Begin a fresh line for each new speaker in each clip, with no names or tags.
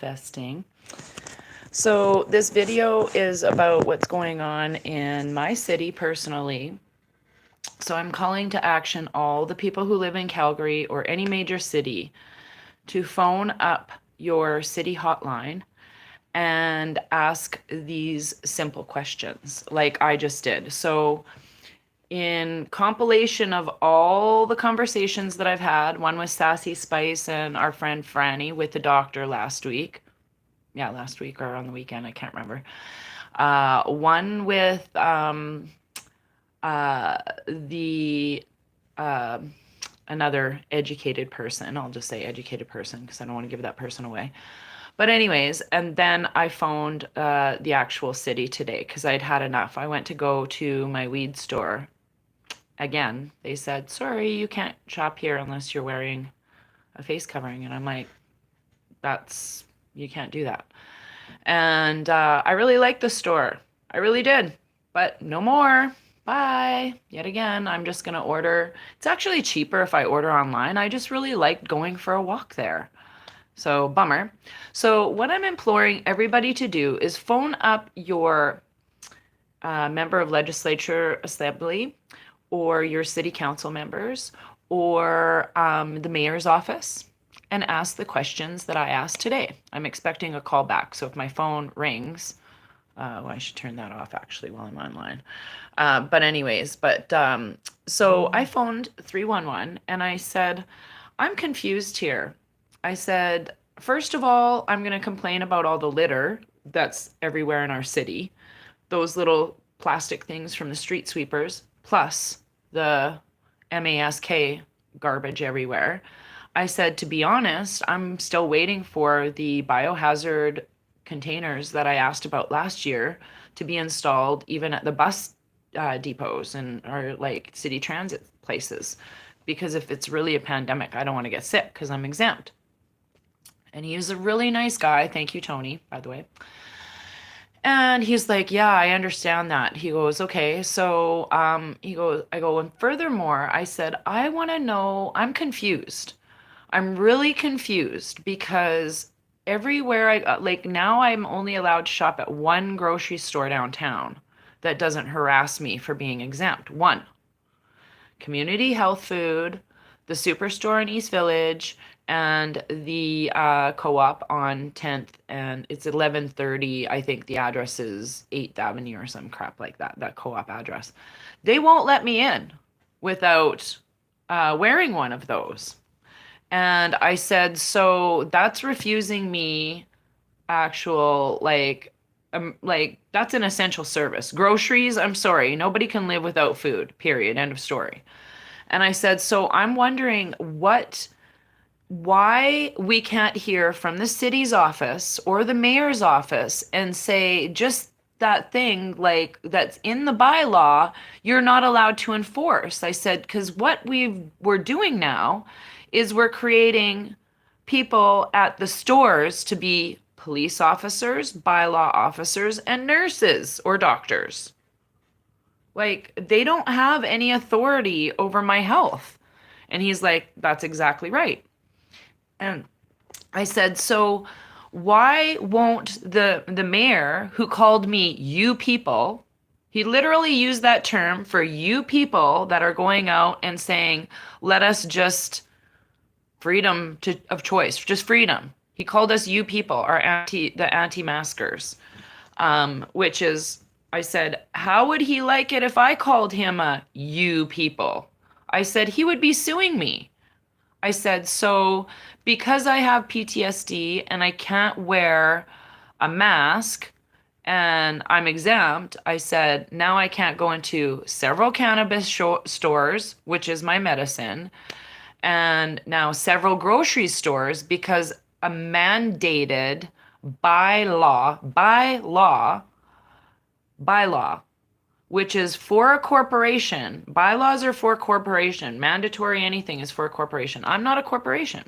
manifesting. So this video is about what's going on in my city personally. So I'm calling to action all the people who live in Calgary or any major city to phone up your city hotline and ask these simple questions like I just did. So in compilation of all the conversations that I've had, one with Sassy Spice and our friend Franny with the doctor last week. Yeah, last week or on the weekend, I can't remember. One with the another educated person. I'll just say educated person because I don't want to give that person away. But anyways, and then I phoned the actual city today because I'd had enough. I went to go to my weed store. Again, they said, sorry, you can't shop here unless you're wearing a face covering. And I'm like, you can't do that. And I really liked the store. I really did. But no more. Bye. Yet again, I'm just going to order. It's actually cheaper if I order online. I just really liked going for a walk there. So, bummer. So, what I'm imploring everybody to do is phone up your member of legislature assembly or your city council members or the mayor's office and ask the questions that I asked today. I'm expecting a call back. So if my phone rings, I should turn that off actually while I'm online. So I phoned 311 and I said, I'm confused here. I said, first of all, I'm going to complain about all the litter that's everywhere in our city. Those little plastic things from the street sweepers, plus the mask garbage everywhere. I said, to be honest, I'm still waiting for the biohazard containers that I asked about last year to be installed even at the bus depots and or like city transit places. Because if it's really a pandemic, I don't want to get sick because I'm exempt. And he was a really nice guy. Thank you, Tony, by the way. And he's like, yeah, I understand that. He goes, okay. So I go, and furthermore, I said, I want to know, I'm confused. I'm really confused because everywhere like now I'm only allowed to shop at one grocery store downtown that doesn't harass me for being exempt. One, Community Health Food, the Superstore in East Village, and the co-op on 10th, and it's 1130. I think the address is 8th Avenue or some crap like that co-op address. They won't let me in without wearing one of those. And I said, so that's refusing me actual, like that's an essential service. Groceries, I'm sorry, nobody can live without food, period, end of story. And I said, so I'm wondering why we can't hear from the city's office or the mayor's office and say just that thing like that's in the bylaw you're not allowed to enforce. I said, because what we're doing now is we're creating people at the stores to be police officers, bylaw officers, and nurses or doctors. Like, they don't have any authority over my health. And he's like, that's exactly right. And I said, so why won't the mayor who called me you people, he literally used that term for you people that are going out and saying, let us just freedom of choice, just freedom. He called us you people, the anti-maskers, which is, I said, how would he like it if I called him a you people? I said, he would be suing me. I said, so because I have PTSD and I can't wear a mask and I'm exempt, I said, now I can't go into several cannabis stores, which is my medicine, and now several grocery stores because a mandated bylaw, which is for a corporation. Bylaws are for a corporation. Mandatory anything is for a corporation. I'm not a corporation.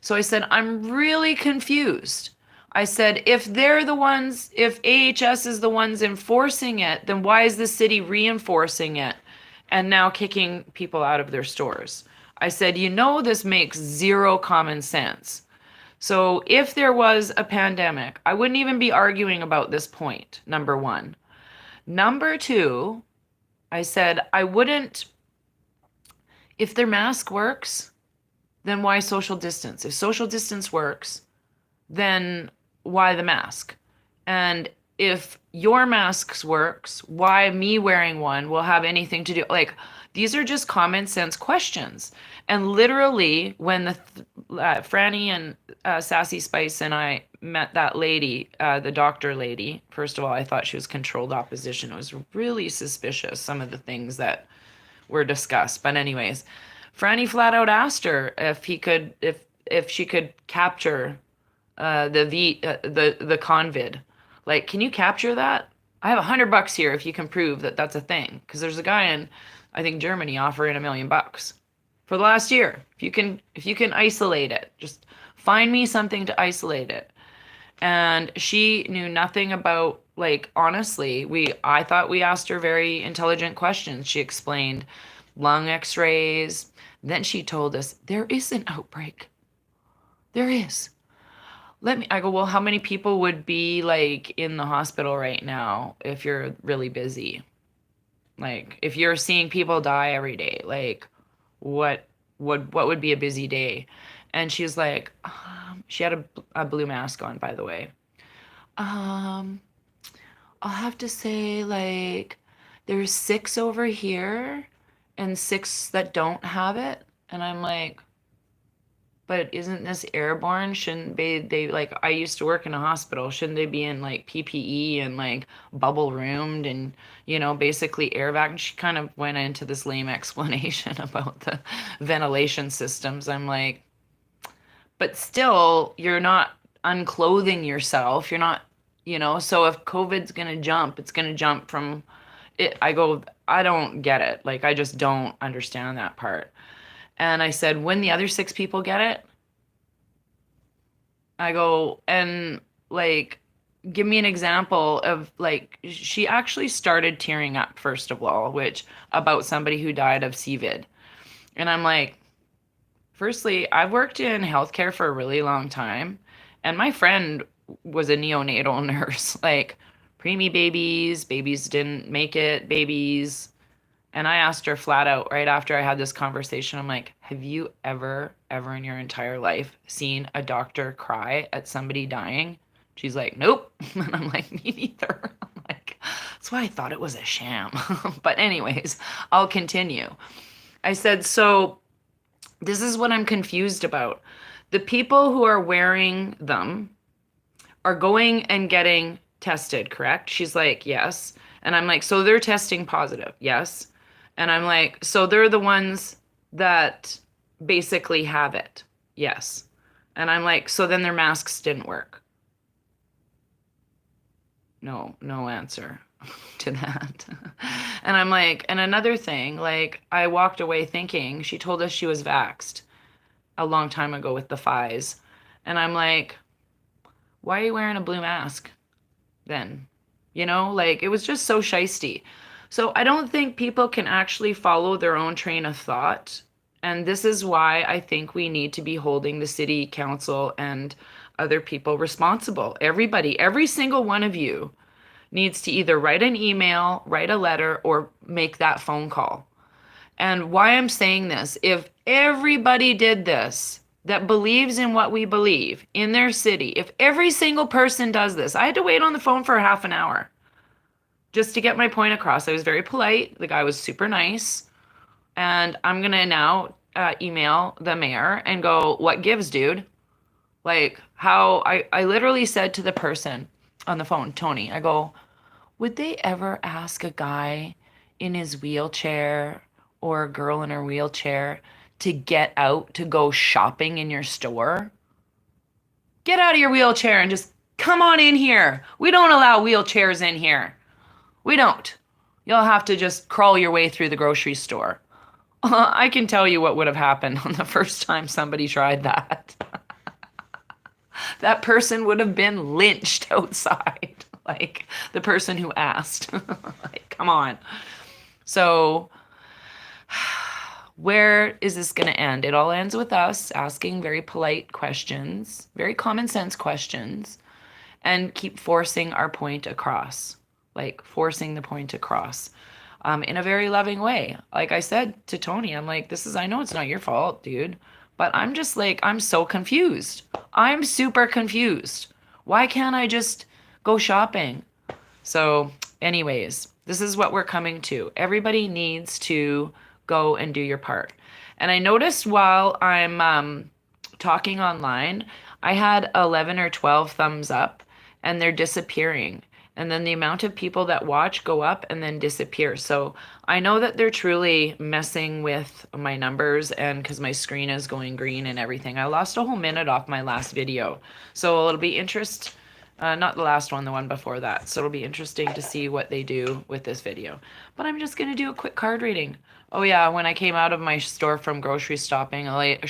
So I said, I'm really confused. I said, if AHS is the ones enforcing it, then why is the city reinforcing it and now kicking people out of their stores? I said, this makes zero common sense. So if there was a pandemic, I wouldn't even be arguing about this point, number one. Number two, I said I wouldn't, if their mask works, then why social distance? If social distance works, then why the mask? And if your masks works, why me wearing one will have anything to do? Like, these are just common sense questions. And literally, when the Franny and Sassy Spice and I met that lady, the doctor lady, first of all, I thought she was controlled opposition. It was really suspicious, some of the things that were discussed. But anyways, Franny flat out asked her if she could capture the convid. Like, can you capture that? I have $100 here if you can prove that that's a thing. Because there's a guy in, I think, Germany offering $1 million for the last year. If you can isolate it, just find me something to isolate it. And she knew nothing about, like, honestly, I thought we asked her very intelligent questions. She explained lung x-rays. Then she told us there is an outbreak. There is. I go, well, how many people would be like in the hospital right now if you're really busy? Like, if you're seeing people die every day, like, what would be a busy day? And she's like, she had a blue mask on, by the way. Um, I'll have to say, like, there's 6 over here and 6 that don't have it. And I'm like, but isn't this airborne? Shouldn't they like, I used to work in a hospital. Shouldn't they be in like PPE and like bubble roomed and, basically air vac? And she kind of went into this lame explanation about the ventilation systems. I'm like, but still, you're not unclothing yourself. You're not, so if COVID's gonna jump, it's gonna jump from it. I go, I don't get it. Like, I just don't understand that part. And I said, when the other 6 people get it, I go, and like, give me an example of like, she actually started tearing up, first of all, which about somebody who died of CVID. And I'm like, firstly, I've worked in healthcare for a really long time. And my friend was a neonatal nurse, like preemie babies didn't make it, babies. And I asked her flat out right after I had this conversation, I'm like, have you ever in your entire life seen a doctor cry at somebody dying? She's like, nope. And I'm like, me neither. I'm like, that's why I thought it was a sham. But anyways, I'll continue. I said, so this is what I'm confused about. The people who are wearing them are going and getting tested, correct? She's like, yes. And I'm like, so they're testing positive, yes. And I'm like, so they're the ones that basically have it. Yes. And I'm like, so then their masks didn't work. No answer to that. And I'm like, and another thing, like, I walked away thinking, she told us she was vaxxed a long time ago with the Pfizer. And I'm like, why are you wearing a blue mask then? Like, it was just so shisty. So I don't think people can actually follow their own train of thought. And this is why I think we need to be holding the city council and other people responsible. Everybody, every single one of you needs to either write an email, write a letter, or make that phone call. And why I'm saying this, if everybody did this, that believes in what we believe in their city, if every single person does this, I had to wait on the phone for half an hour just to get my point across. I was very polite. The guy was super nice. And I'm going to now email the mayor and go, what gives, dude? Like, how I literally said to the person on the phone, Tony, I go, would they ever ask a guy in his wheelchair or a girl in her wheelchair to get out to go shopping in your store? Get out of your wheelchair and just come on in here. We don't allow wheelchairs in here. We don't. You'll have to just crawl your way through the grocery store. I can tell you what would have happened on the first time somebody tried that. That person would have been lynched outside. Like, the person who asked. Like, come on. So where is this going to end? It all ends with us asking very polite questions, very common sense questions, and keep forcing our point across, like forcing the point across in a very loving way. Like I said to Tony, I'm like, I know it's not your fault, dude, but I'm just like, I'm so confused. I'm super confused. Why can't I just go shopping? So, anyways, this is what we're coming to. Everybody needs to go and do your part. And I noticed while I'm talking online, I had 11 or 12 thumbs up and they're disappearing. And then the amount of people that watch go up and then disappear. So I know that they're truly messing with my numbers, and because my screen is going green and everything. I lost a whole minute off my last video. So it'll be not the last one, the one before that. So it'll be interesting to see what they do with this video. But I'm just going to do a quick card reading. Oh yeah, when I came out of my store from grocery shopping at the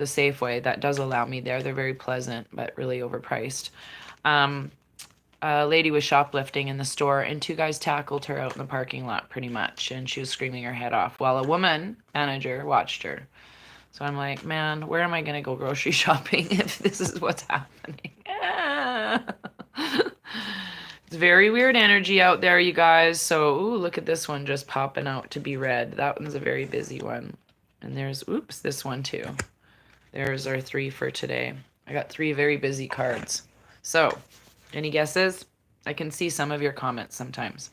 Safeway, that does allow me there. They're very pleasant, but really overpriced. A lady was shoplifting in the store, and two guys tackled her out in the parking lot pretty much, and she was screaming her head off while a woman manager watched her. So I'm like, man, where am I going to go grocery shopping if this is what's happening? It's very weird energy out there, you guys. So, ooh, look at this one just popping out to be read. That one's a very busy one. And there's, oops, this one too. There's our 3 for today. I got 3 very busy cards. So, any guesses? I can see some of your comments sometimes.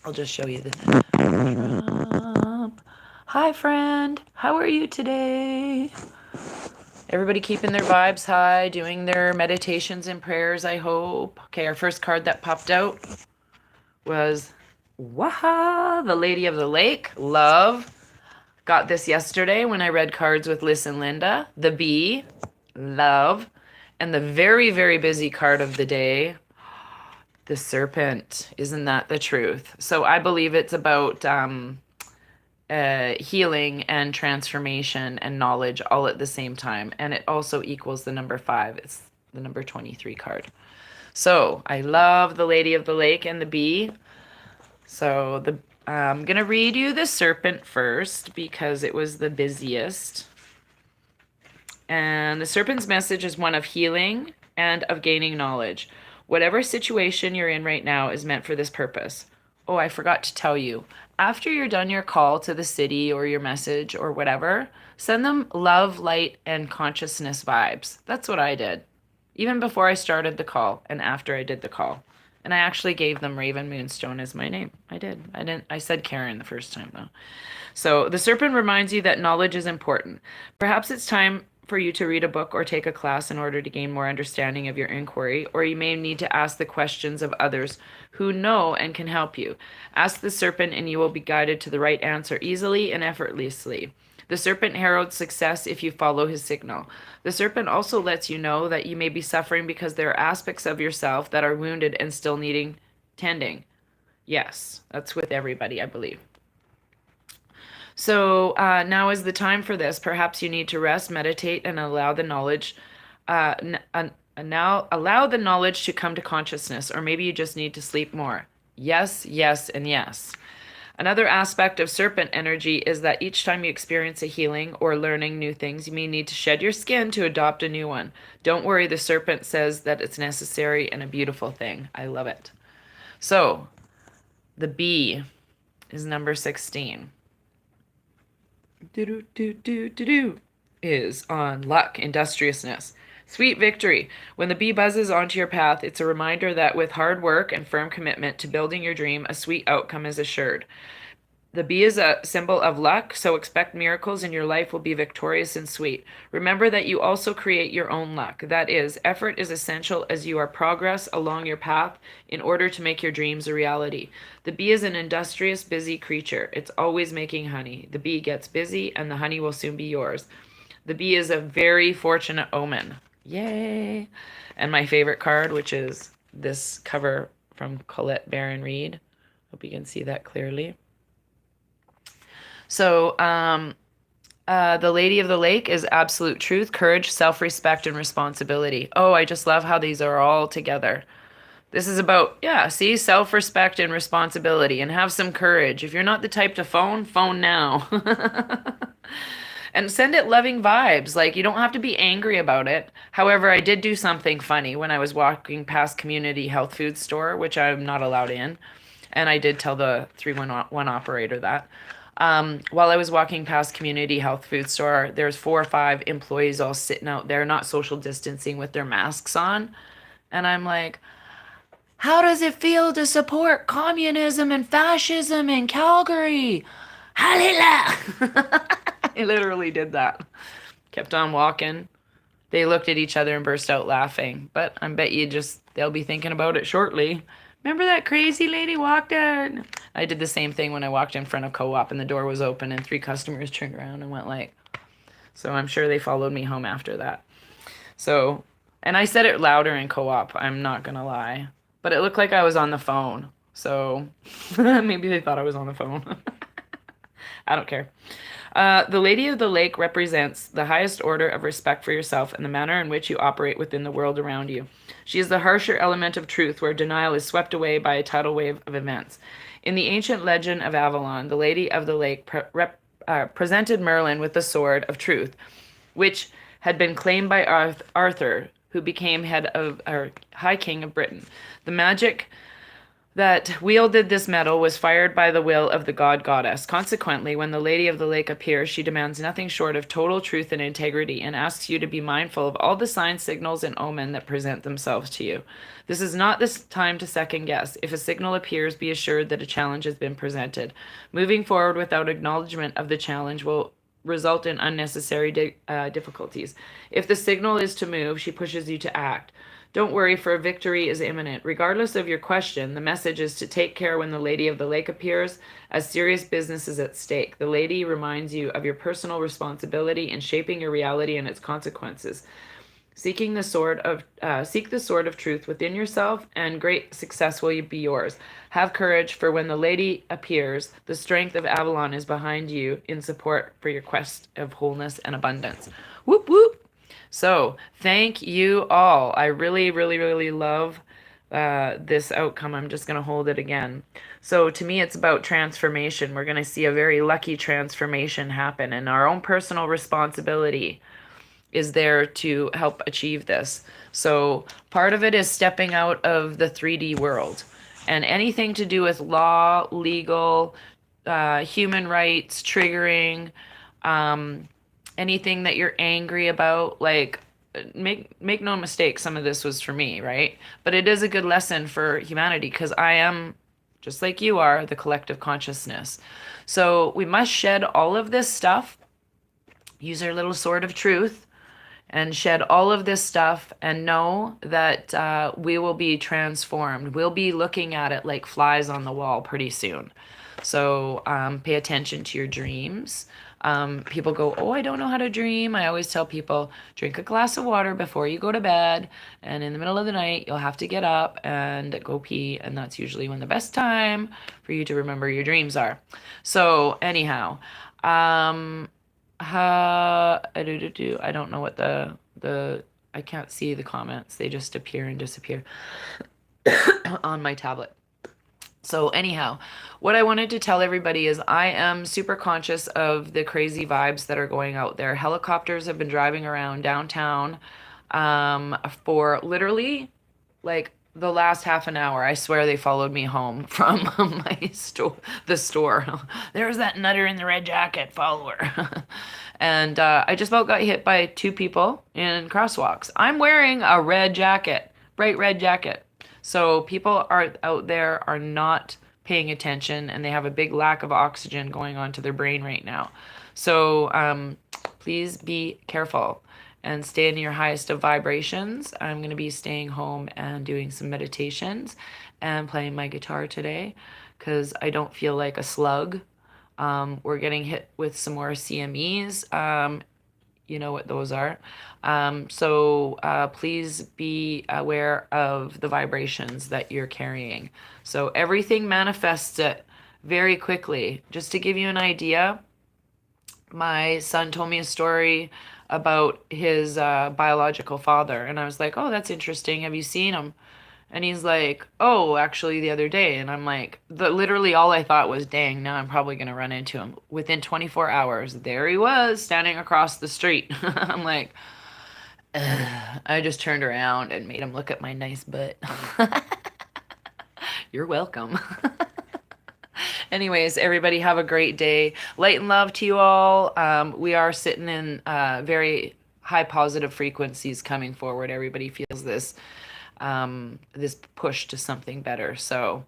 I'll just show you the... Hi, friend. How are you today? Everybody keeping their vibes high, doing their meditations and prayers, I hope. Okay, our first card that popped out was Waha, the Lady of the Lake. Love. Got this yesterday when I read cards with Liz and Linda. The Bee. Love. And the very, very busy card of the day, the Serpent. Isn't that the truth? So I believe it's about healing and transformation and knowledge all at the same time. And it also equals the number 5. It's the number 23 card. So I love the Lady of the Lake and the Bee. So I'm going to read you the Serpent first because it was the busiest. And the Serpent's message is one of healing and of gaining knowledge. Whatever situation you're in right now is meant for this purpose. Oh, I forgot to tell you. After you're done your call to the city or your message or whatever, send them love, light, and consciousness vibes. That's what I did. Even before I started the call and after I did the call. And I actually gave them Raven Moonstone as my name. I did. I said Karen the first time though. So the Serpent reminds you that knowledge is important. Perhaps it's time for you to read a book or take a class in order to gain more understanding of your inquiry, or you may need to ask the questions of others who know and can help you. Ask the Serpent and you will be guided to the right answer easily and effortlessly. The Serpent heralds success if you follow his signal. The Serpent also lets you know that you may be suffering because there are aspects of yourself that are wounded and still needing tending. Yes, that's with everybody, I believe. So now is the time for this. Perhaps you need to rest, meditate, and allow the knowledge to come to consciousness, or maybe you just need to sleep more. Yes, yes, and yes. Another aspect of Serpent energy is that each time you experience a healing or learning new things, you may need to shed your skin to adopt a new one. Don't worry, the Serpent says that it's necessary and a beautiful thing. I love it. So, the Bee is number 16. Is on luck, industriousness. Sweet victory. When the bee buzzes onto your path, it's a reminder that with hard work and firm commitment to building your dream, a sweet outcome is assured. The bee is a symbol of luck, so expect miracles and your life will be victorious and sweet. Remember that you also create your own luck. That is, effort is essential as you are progress along your path in order to make your dreams a reality. The bee is an industrious, busy creature. It's always making honey. The bee gets busy and the honey will soon be yours. The bee is a very fortunate omen. Yay! And my favorite card, which is this cover from Colette Baron Reed. Hope you can see that clearly. So, the Lady of the Lake is absolute truth, courage, self-respect, and responsibility. Oh, I just love how these are all together. This is about, yeah, see, self-respect and responsibility and have some courage. If you're not the type to phone, phone now. And send it loving vibes. Like, you don't have to be angry about it. However, I did do something funny when I was walking past Community Health Food Store, which I'm not allowed in. And I did tell the 311 operator that. While I was walking past Community Health Food Store, there's 4 or 5 employees all sitting out there, not social distancing with their masks on. And I'm like, how does it feel to support communism and fascism in Calgary? Hallelujah! I literally did that. Kept on walking. They looked at each other and burst out laughing. But I bet they'll be thinking about it shortly. Remember that crazy lady walked in? I did the same thing when I walked in front of Co-op and the door was open and 3 customers turned around and went like, so I'm sure they followed me home after that. So, and I said it louder in Co-op, I'm not gonna lie. But it looked like I was on the phone. So maybe they thought I was on the phone. I don't care. The Lady of the Lake represents the highest order of respect for yourself and the manner in which you operate within the world around you. She is the harsher element of truth where denial is swept away by a tidal wave of events. In the ancient legend of Avalon, the Lady of the Lake presented Merlin with the sword of truth, which had been claimed by Arthur, who became head of our High King of Britain. The magic that wielded this metal was fired by the will of the god goddess. Consequently, when the Lady of the Lake appears, she demands nothing short of total truth and integrity and asks you to be mindful of all the signs, signals, and omen that present themselves to you. This is not this time to second guess. If a signal appears, be assured that a challenge has been presented. Moving forward without acknowledgement of the challenge will result in unnecessary difficulties. If the signal is to move, she pushes you to act. Don't worry, for victory is imminent. Regardless of your question, the message is to take care when the Lady of the Lake appears, as serious business is at stake. The Lady reminds you of your personal responsibility in shaping your reality and its consequences. Seek the sword of truth within yourself, and great success will be yours. Have courage, for when the Lady appears, the strength of Avalon is behind you in support for your quest of wholeness and abundance. Whoop whoop! So, thank you all. I really, really, really love this outcome. I'm just going to hold it again. So, to me, it's about transformation. We're going to see a very lucky transformation happen, and our own personal responsibility is there to help achieve this. So, part of it is stepping out of the 3D world, and anything to do with law, legal, human rights, triggering, anything that you're angry about, like, make no mistake, some of this was for me, right? But it is a good lesson for humanity because I am, just like you are, the collective consciousness. So we must shed all of this stuff, use our little sword of truth, and shed all of this stuff and know that we will be transformed. We'll be looking at it like flies on the wall pretty soon. So pay attention to your dreams. People go, oh, I don't know how to dream. I always tell people, drink a glass of water before you go to bed. And in the middle of the night, you'll have to get up and go pee. And that's usually when the best time for you to remember your dreams are. So anyhow, I don't know what I can't see the comments. They just appear and disappear on my tablet. So anyhow, what I wanted to tell everybody is I am super conscious of the crazy vibes that are going out there. Helicopters have been driving around downtown for literally like the last half an hour. I swear they followed me home from the store. There's that nutter in the red jacket, follower. And I just about got hit by 2 people in crosswalks. I'm wearing a red jacket, bright red jacket. So people are out there are not paying attention and they have a big lack of oxygen going on to their brain right now. So please be careful and stay in your highest of vibrations. I'm going to be staying home and doing some meditations and playing my guitar today because I don't feel like a slug. We're getting hit with some more CMEs. You know what those are. So please be aware of the vibrations that you're carrying. So everything manifests it very quickly. Just to give you an idea, my son told me a story about his biological father, and I was like, oh, that's interesting. Have you seen him? And he's like, "Oh, actually the other day." And I'm like, literally all I thought was, "Dang, now I'm probably going to run into him." Within 24 hours, there he was standing across the street. I'm like, ugh. I just turned around and made him look at my nice butt. You're welcome. Anyways, everybody have a great day. Light and love to you all. We are sitting in very high positive frequencies coming forward. Everybody feels this push to something better. So,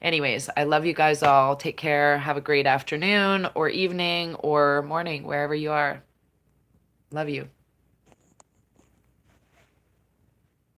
anyways, I love you guys all. Take care. Have a great afternoon or evening or morning, wherever you are. Love you.